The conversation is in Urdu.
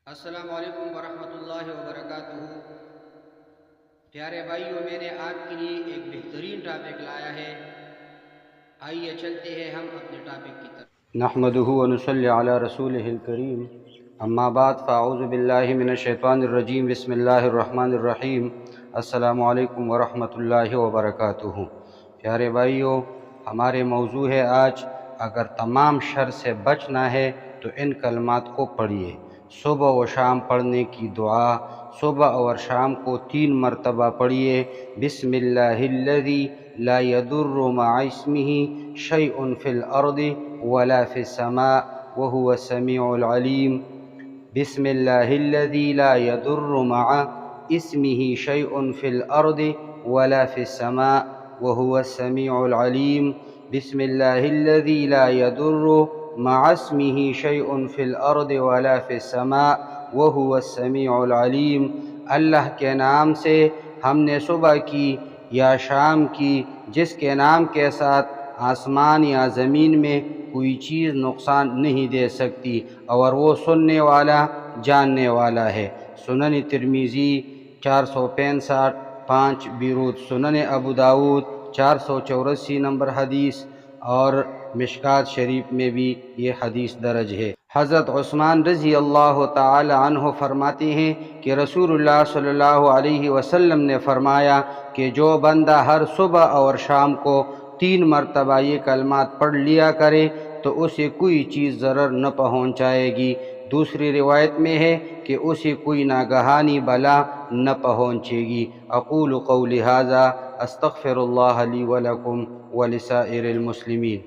السلام علیکم ورحمۃ اللہ وبرکاتہ۔ پیارے بھائیوں، میں نے آپ کے لیے ایک بہترین ٹاپک لایا ہے۔ آئیے چلتے ہیں ہم اپنے ٹاپک کی طرف۔ نحمده ونصلی علی رسولہ الکریم، اما بعد فاعوذ باللہ من الشیطان الرجیم، بسم اللہ الرحمن الرحیم۔ السلام علیکم ورحمۃ اللہ وبرکاتہ۔ پیارے بھائیوں، ہمارے موضوع ہے آج، اگر تمام شر سے بچنا ہے تو ان کلمات کو پڑھیے۔ صبح و شام پڑھنے کی دعا، صبح اور شام کو 3 مرتبہ پڑھیے۔ بسم اللہ الذی لا یضر مع اسمہ شیء فی الارض ولا فی السماء وهو السمیع العلیم۔ بسم اللہ الذی لا یضر مع اسمہ شیء فی الارض ولا فی السماء وهو السمیع العلیم۔ بسم اللہ الذی لا یضر مع اسمہ شیء فی الارض ولا فی السماء وهو السمیع العلیم۔ اللہ کے نام سے ہم نے صبح کی یا شام کی، جس کے نام کے ساتھ آسمان یا زمین میں کوئی چیز نقصان نہیں دے سکتی، اور وہ سننے والا جاننے والا ہے۔ سنن ترمذی 465، 5 بیروت سنن ابو داود 484 نمبر حدیث، اور مشکات شریف میں بھی یہ حدیث درج ہے۔ حضرت عثمان رضی اللہ تعالی عنہ فرماتے ہیں کہ رسول اللہ صلی اللہ علیہ وسلم نے فرمایا کہ جو بندہ ہر صبح اور شام کو 3 مرتبہ یہ کلمات پڑھ لیا کرے تو اسے کوئی چیز ضرر نہ پہنچائے گی۔ دوسری روایت میں ہے کہ اسے کوئی ناگہانی بلا نہ پہنچے گی۔ اقول قولی ھذا استغفر اللہ لی ولکم ولسائر المسلمین۔